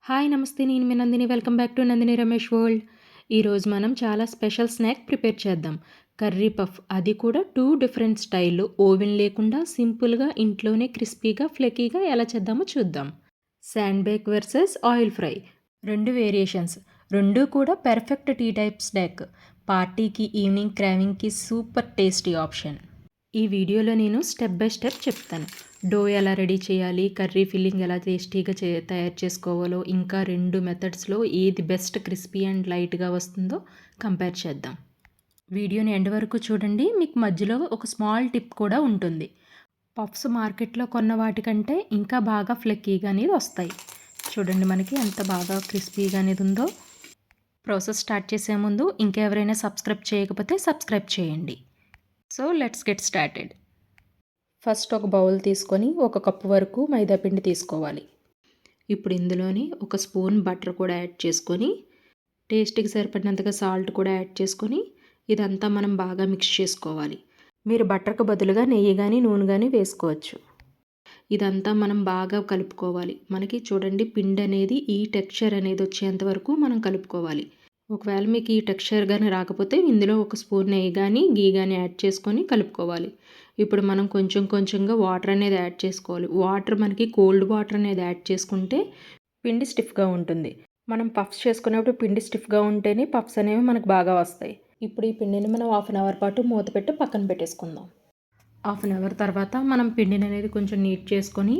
Hi నమస్తే నేను మీ Nandini welcome back to Nandini Ramesh world. ఈరోజు మనం చాలా స్పెషల్ స్నాక్ ప్రిపేర్ చేద్దాం. కర్రీ పఫ్, అది కూడా 2 డిఫరెంట్ స్టైల్లో, ఓవెన్ లేకుండా సింపుల్గా ఇంట్లోనే క్రిస్పీగా ఫ్లెకీగా ఎలా చేద్దామో చూద్దాం. Sand bake versus oil fry, 2 variations, 2 కూడా పెర్ఫెక్ట్ టీ టైప్ స్నాక్. పార్టీకి, ఈవినింగ్ క్రావింగ్కి సూపర్ టేస్టీ ఆప్షన్. ఈ వీడియోలో నేను స్టెప్ బై స్టెప్ చెప్తాను. డో ఎలా రెడీ చేయాలి, కర్రీ ఫిల్లింగ్ ఎలా టేస్టీగా తయారు చేసుకోవాలో, ఇంకా 2 మెథడ్స్లో ఏది బెస్ట్ క్రిస్పీ అండ్ లైట్గా వస్తుందో కంపేర్ చేద్దాం. వీడియోని ఎండ్ వరకు చూడండి. మీకు మధ్యలో ఒక స్మాల్ టిప్ కూడా ఉంటుంది. పఫ్స్ మార్కెట్లో కొన్న వాటికంటే ఇంకా బాగా ఫ్లెక్కీగా అనేది వస్తాయి. చూడండి మనకి ఎంత బాగా క్రిస్పీగా అనేది ఉందో. ప్రాసెస్ స్టార్ట్ చేసే ముందు ఇంకెవరైనా సబ్స్క్రైబ్ చేయకపోతే సబ్స్క్రైబ్ చేయండి. So let's get started. First ఒక బౌల్ తీసుకొని 1 కప్పు వరకు మైదా పిండి తీసుకోవాలి. ఇప్పుడు ఇందులోని 1 స్పూన్ బటర్ కూడా యాడ్ చేసుకొని, టేస్ట్కి సరిపడినంతగా సాల్ట్ కూడా యాడ్ చేసుకొని, ఇదంతా మనం బాగా మిక్స్ చేసుకోవాలి. మీరు బటర్కు బదులుగా నెయ్యి కానీ నూనె కానీ వేసుకోవచ్చు. ఇదంతా మనం బాగా కలుపుకోవాలి. మనకి చూడండి పిండి అనేది ఈ టెక్స్చర్ అనేది వచ్చేంత వరకు మనం కలుపుకోవాలి. ఒకవేళ మీకు ఈ టెక్స్చర్ కానీ రాకపోతే ఇందులో 1 స్పూన్ నెయ్యి కానీ గీ కానీ యాడ్ చేసుకొని కలుపుకోవాలి. ఇప్పుడు మనం కొంచెం కొంచెంగా వాటర్ అనేది యాడ్ చేసుకోవాలి. వాటర్ మనకి కోల్డ్ వాటర్ అనేది యాడ్ చేసుకుంటే పిండి స్టిఫ్గా ఉంటుంది. మనం పఫ్స్ చేసుకున్నప్పుడు పిండి స్టిఫ్గా ఉంటేనే పఫ్స్ అనేవి మనకు బాగా వస్తాయి. ఇప్పుడు ఈ పిండిని మనం 1/2 అవర్ పాటు మూత పెట్టి పక్కన పెట్టేసుకుందాం. 1/2 అవర్ తర్వాత మనం పిండిని అనేది కొంచెం నీట్ చేసుకొని,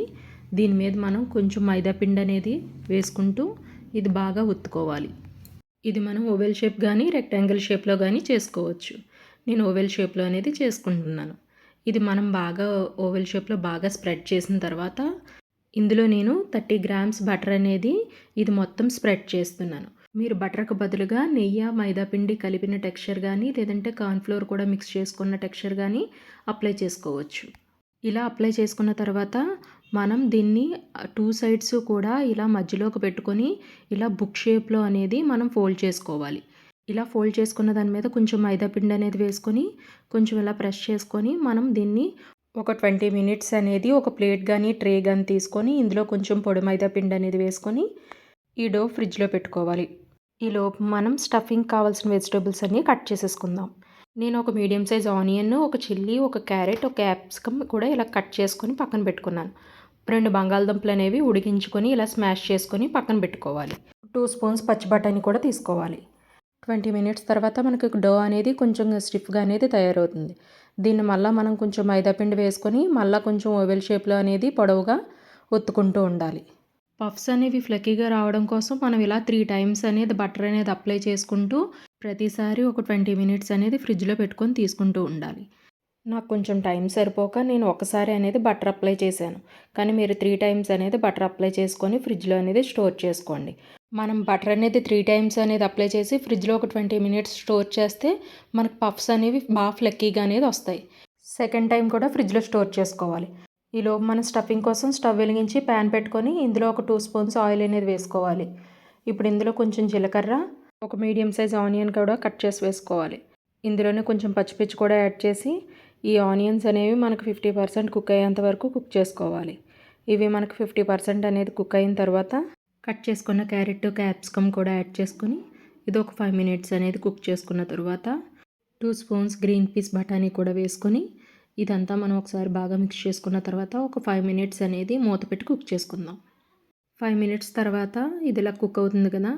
దీని మీద మనం కొంచెం మైదా పిండి అనేది వేసుకుంటూ ఇది బాగా ఒత్తుకోవాలి. ఇది మనం ఓవెల్ షేప్ కానీ రెక్టాంగిల్ షేప్లో కానీ చేసుకోవచ్చు. నేను ఓవెల్ షేప్లో అనేది చేసుకుంటున్నాను. ఇది మనం బాగా ఓవెల్ షేప్లో బాగా స్ప్రెడ్ చేసిన తర్వాత ఇందులో నేను 30 గ్రామ్స్ బటర్ అనేది ఇది మొత్తం స్ప్రెడ్ చేస్తున్నాను. మీరు బటర్కు బదులుగా నెయ్యి, మైదా పిండి కలిపిన టెక్స్చర్ కానీ లేదంటే కార్న్ఫ్లోర్ కూడా మిక్స్ చేసుకున్న టెక్స్చర్ కానీ అప్లై చేసుకోవచ్చు. ఇలా అప్లై చేసుకున్న తర్వాత మనం దీన్ని 2 సైడ్స్ కూడా ఇలా మధ్యలోకి పెట్టుకొని ఇలా బుక్ షేప్లో అనేది మనం ఫోల్డ్ చేసుకోవాలి. ఇలా ఫోల్డ్ చేసుకున్న దాని మీద కొంచెం మైదా పిండి అనేది వేసుకొని కొంచెం ఇలా ప్రెస్ చేసుకొని మనం దీన్ని ఒక 20 మినిట్స్ అనేది ఒక ప్లేట్ కానీ ట్రే కానీ తీసుకొని ఇందులో కొంచెం పొడి మైదా పిండి అనేది వేసుకొని ఈ డో ఫ్రిడ్జ్లో పెట్టుకోవాలి. ఈలోపు మనం స్టఫింగ్ కావాల్సిన వెజిటేబుల్స్ అన్నీ కట్ చేసేసుకుందాం. నేను ఒక మీడియం సైజ్ ఆనియన్, ఒక చిల్లీ, ఒక క్యారెట్, ఒక క్యాప్సికమ్ కూడా ఇలా కట్ చేసుకొని పక్కన పెట్టుకున్నాను. 2 బంగాళదుంపలు అనేవి ఉడికించుకొని ఇలా స్మాష్ చేసుకొని పక్కన పెట్టుకోవాలి. 2 స్పూన్స్ పచ్చి బఠానీ కూడా తీసుకోవాలి. 20 మినిట్స్ తర్వాత మనకు డో అనేది కొంచెం స్టిఫ్గా అనేది తయారవుతుంది. దీన్ని మళ్ళీ మనం కొంచెం మైదాపిండి వేసుకొని మళ్ళీ కొంచెం ఓవెల్ షేప్లో అనేది పొడవుగా ఒత్తుకుంటూ ఉండాలి. పఫ్స్ అనేవి ఫ్లెకీగా రావడం కోసం మనం ఇలా 3 టైమ్స్ అనేది బటర్ అనేది అప్లై చేసుకుంటూ ప్రతిసారి ఒక 20 మినిట్స్ అనేది ఫ్రిడ్జ్లో పెట్టుకొని తీసుకుంటూ ఉండాలి. నాకు కొంచెం టైం సరిపోక నేను ఒకసారి అనేది బటర్ అప్లై చేశాను. కానీ మీరు 3 టైమ్స్ అనేది బటర్ అప్లై చేసుకొని ఫ్రిడ్జ్లో అనేది స్టోర్ చేసుకోండి. మనం బటర్ అనేది 3 టైమ్స్ అనేది అప్లై చేసి ఫ్రిడ్జ్లో ఒక 20 మినిట్స్ స్టోర్ చేస్తే మనకు పఫ్స్ అనేవి బాగా ఫ్లెక్కీగా అనేది వస్తాయి. సెకండ్ టైం కూడా ఫ్రిడ్జ్లో స్టోర్ చేసుకోవాలి. ఈలోపు మనం స్టఫింగ్ కోసం స్టవ్ వెలిగించి ప్యాన్ పెట్టుకొని ఇందులో ఒక 2 స్పూన్స్ ఆయిల్ అనేది వేసుకోవాలి. ఇప్పుడు ఇందులో కొంచెం జీలకర్ర, ఒక మీడియం సైజ్ ఆనియన్ కూడా కట్ చేసి వేసుకోవాలి. ఇందులోనే కొంచెం పచ్చిమిర్చి కూడా యాడ్ చేసి ఈ ఆనియన్స్ అనేవి మనకు 50% కుక్ అయ్యేంత వరకు కుక్ చేసుకోవాలి. ఇవి మనకు 50% అనేది కుక్ అయిన తర్వాత కట్ చేసుకున్న క్యారెట్, క్యాప్సికమ్ కూడా యాడ్ చేసుకొని ఇది ఒక 5 మినిట్స్ అనేది కుక్ చేసుకున్న తర్వాత 2 స్పూన్స్ గ్రీన్ పీస్ బఠానీ కూడా వేసుకొని ఇదంతా మనం ఒకసారి బాగా మిక్స్ చేసుకున్న తర్వాత ఒక 5 మినిట్స్ అనేది మూత పెట్టి కుక్ చేసుకుందాం. 5 మినిట్స్ తర్వాత ఇది ఇలా కుక్ అవుతుంది కదా.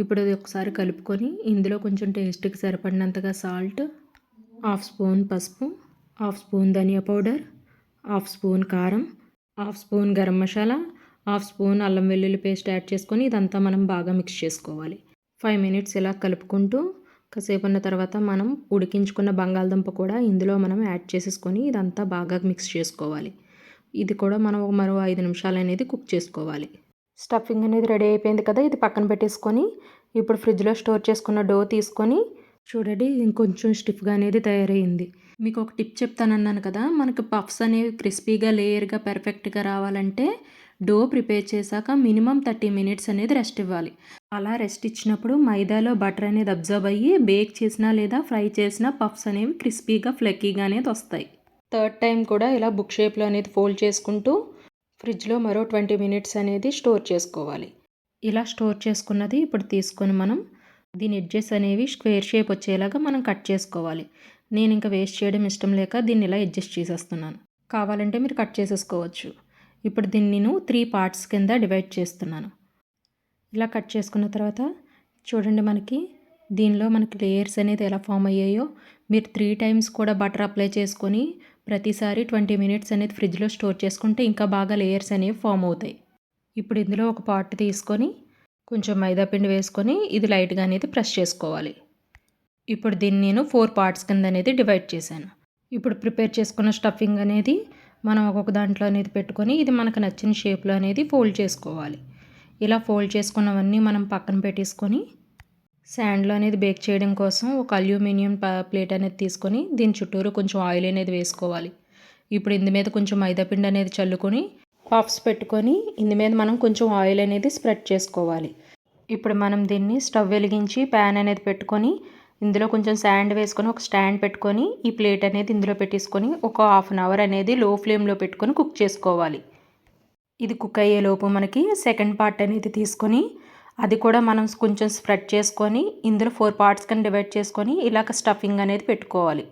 ఇప్పుడు అది ఒకసారి కలుపుకొని ఇందులో కొంచెం టేస్ట్కి సరిపడినంతగా సాల్ట్, 1/2 స్పూన్ పసుపు, 1/2 స్పూన్ ధనియా పౌడర్, 1/2 స్పూన్ కారం, 1/2 స్పూన్ గరం మసాలా, 1/2 స్పూన్ అల్లం వెల్లుల్లి పేస్ట్ యాడ్ చేసుకొని ఇదంతా మనం బాగా మిక్స్ చేసుకోవాలి. 5 మినిట్స్ ఇలా కలుపుకుంటూ కాసేపు ఉన్న తర్వాత మనం ఉడికించుకున్న బంగాళదుంప కూడా ఇందులో మనం యాడ్ చేసేసుకొని ఇదంతా బాగా మిక్స్ చేసుకోవాలి. ఇది కూడా మనం మరో 5 నిమిషాలు అనేది కుక్ చేసుకోవాలి. స్టఫింగ్ అనేది రెడీ అయిపోయింది కదా. ఇది పక్కన పెట్టేసుకొని ఇప్పుడు ఫ్రిడ్జ్లో స్టోర్ చేసుకున్న డో తీసుకొని చూడండి ఇంకొంచెం స్టిఫ్గా అనేది తయారైంది. మీకు ఒక టిప్ చెప్తానన్నాను కదా, మనకు పఫ్స్ అనేవి క్రిస్పీగా లేయర్గా పర్ఫెక్ట్గా రావాలంటే డో ప్రిపేర్ చేశాక మినిమం 30 మినిట్స్ అనేది రెస్ట్ ఇవ్వాలి. అలా రెస్ట్ ఇచ్చినప్పుడు మైదాలో బటర్ అనేది అబ్జర్వ్ అయ్యి బేక్ చేసినా లేదా ఫ్రై చేసిన పఫ్స్ అనేవి క్రిస్పీగా ఫ్లెక్కీగా అనేది వస్తాయి. థర్డ్ టైం కూడా ఇలా బుక్ షేప్లో అనేది ఫోల్డ్ చేసుకుంటూ ఫ్రిడ్జ్లో మరో 20 మినిట్స్ అనేది స్టోర్ చేసుకోవాలి. ఇలా స్టోర్ చేసుకున్నది ఇప్పుడు తీసుకొని మనం దీని ఎడ్జెస్ అనేవి స్క్వేర్ షేప్ వచ్చేలాగా మనం కట్ చేసుకోవాలి. నేను ఇంకా వేస్ట్ చేయడం ఇష్టం లేక దీన్ని ఇలా అడ్జస్ట్ చేసేస్తున్నాను. కావాలంటే మీరు కట్ చేసేసుకోవచ్చు. ఇప్పుడు దీన్ని నేను 3 పార్ట్స్ కింద డివైడ్ చేస్తున్నాను. ఇలా కట్ చేసుకున్న తర్వాత చూడండి, దీనిలో మనకి లేయర్స్ అనేది ఎలా ఫామ్ అయ్యాయో. మీరు 3 టైమ్స్ కూడా బటర్ అప్లై చేసుకొని ప్రతిసారి 20 మినిట్స్ అనేది ఫ్రిడ్జ్లో స్టోర్ చేసుకుంటే ఇంకా బాగా లేయర్స్ అనేవి ఫామ్ అవుతాయి. ఇప్పుడు ఇందులో ఒక పార్ట్ తీసుకొని కొంచెం మైదా పిండి వేసుకొని ఇది లైట్గా అనేది ప్రెస్ చేసుకోవాలి. ఇప్పుడు దీన్ని నేను 4 పార్ట్స్ కింద అనేది డివైడ్ చేశాను. ఇప్పుడు ప్రిపేర్ చేసుకున్న స్టఫింగ్ అనేది మనం ఒక్కొక్క దాంట్లో అనేది పెట్టుకొని ఇది మనకు నచ్చిన షేప్లో అనేది ఫోల్డ్ చేసుకోవాలి. ఇలా ఫోల్డ్ చేసుకున్నవన్నీ మనం పక్కన పెట్టేసుకొని శాండ్లో అనేది బేక్ చేయడం కోసం ఒక అల్యూమినియం ప్లేట్ అనేది తీసుకొని దీని చుట్టూరు కొంచెం ఆయిల్ అనేది వేసుకోవాలి. ఇప్పుడు ఇందు మీద కొంచెం మైదాపిండి అనేది చల్లుకొని పఫ్స్ పెట్టుకొని ఇందు మీద మనం కొంచెం ఆయిల్ అనేది స్ప్రెడ్ చేసుకోవాలి. ఇప్పుడు మనం దీన్ని స్టవ్ వెలిగించి ప్యాన్ అనేది పెట్టుకొని ఇందులో కొంచెం శాండ్ వేసుకొని ఒక స్టాండ్ పెట్టుకొని ఈ ప్లేట్ అనేది ఇందులో పెట్టేసుకొని ఒక 1/2 అవర్ అనేది లో ఫ్లేమ్లో పెట్టుకొని కుక్ చేసుకోవాలి. ఇది కుక్ అయ్యేలోపు మనకి సెకండ్ పార్ట్ అనేది తీసుకొని అది కూడా మనం కొంచెం స్ప్రెడ్ చేసుకొని ఇందులో 4 పార్ట్స్ కింద డివైడ్ చేసుకొని ఇలాగ స్టఫింగ్ అనేది పెట్టుకోవాలి.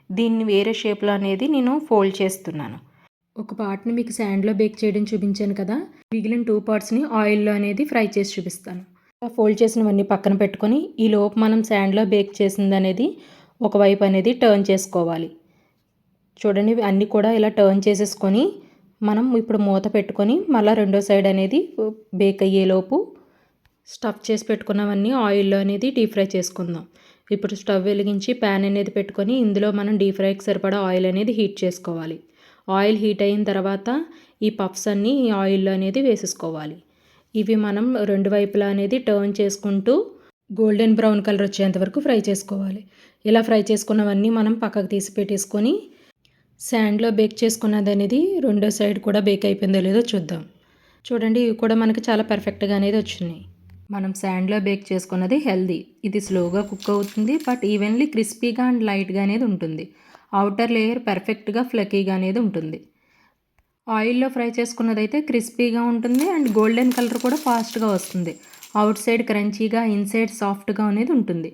దీన్ని వేరే షేప్లో అనేది నేను ఫోల్డ్ చేస్తున్నాను. ఒక పార్ట్ని మీకు శాండ్లో బేక్ చేయడం చూపించాను కదా, మిగిలిన 2 పార్ట్స్ని ఆయిల్లో అనేది ఫ్రై చేసి చూపిస్తాను. ఫోల్డ్ చేసినవన్నీ పక్కన పెట్టుకొని ఈ లోపు మనం శాండ్లో బేక్ చేసింది అనేది ఒకవైపు అనేది టర్న్ చేసుకోవాలి. చూడండి, అన్నీ కూడా ఇలా టర్న్ చేసేసుకొని మనం ఇప్పుడు మూత పెట్టుకొని మళ్ళీ రెండో సైడ్ అనేది బేక్ అయ్యేలోపు స్టఫ్ చేసి పెట్టుకున్నవన్నీ ఆయిల్లో అనేది డీప్ ఫ్రై చేసుకుందాం. ఇప్పుడు స్టవ్ వెలిగించి ప్యాన్ అనేది పెట్టుకొని ఇందులో మనం డీప్ ఫ్రైకి సరిపడా ఆయిల్ అనేది హీట్ చేసుకోవాలి. ఆయిల్ హీట్ అయిన తర్వాత ఈ పఫ్స్ అన్నీ ఈ ఆయిల్లో అనేది వేసేసుకోవాలి. ఇవి మనం రెండు వైపులా అనేది టర్న్ చేసుకుంటూ గోల్డెన్ బ్రౌన్ కలర్ వచ్చేంత వరకు ఫ్రై చేసుకోవాలి. ఇలా ఫ్రై చేసుకున్నవన్నీ మనం పక్కకు తీసి పెట్టేసుకొని శాండ్లో బేక్ చేసుకున్నది అనేది రెండో సైడ్ కూడా బేక్ అయిపోయిందో లేదో చూద్దాం. చూడండి, ఇవి కూడా మనకి చాలా పర్ఫెక్ట్గా అనేది వచ్చినాయి. మనం శాండ్లో బేక్ చేసుకున్నది హెల్దీ. ఇది స్లోగా కుక్ అవుతుంది, బట్ ఈవెన్లీ క్రిస్పీగా అండ్ లైట్గా అనేది ఉంటుంది. అవుటర్ లేయర్ పర్ఫెక్ట్గా ఫ్లకీగా అనేది ఉంటుంది. ఆయిల్లో ఫ్రై చేసుకున్నదైతే క్రిస్పీగా ఉంటుంది అండ్ గోల్డెన్ కలర్ కూడా ఫాస్ట్గా వస్తుంది. అవుట్ సైడ్ క్రంచీగా, ఇన్సైడ్ సాఫ్ట్గా అనేది ఉంటుంది.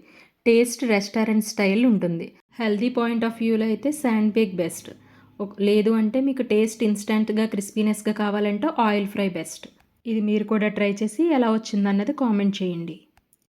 టేస్ట్ రెస్టారెంట్ స్టైల్ ఉంటుంది. హెల్దీ పాయింట్ ఆఫ్ వ్యూలో అయితే శాండ్ బేక్ బెస్ట్. లేదు అంటే మీకు టేస్ట్ ఇన్స్టెంట్గా క్రిస్పీనెస్గా కావాలంటే ఆయిల్ ఫ్రై బెస్ట్. ఇది మీరు కూడా ట్రై చేసి ఎలా వచ్చిందన్నది కామెంట్ చేయండి.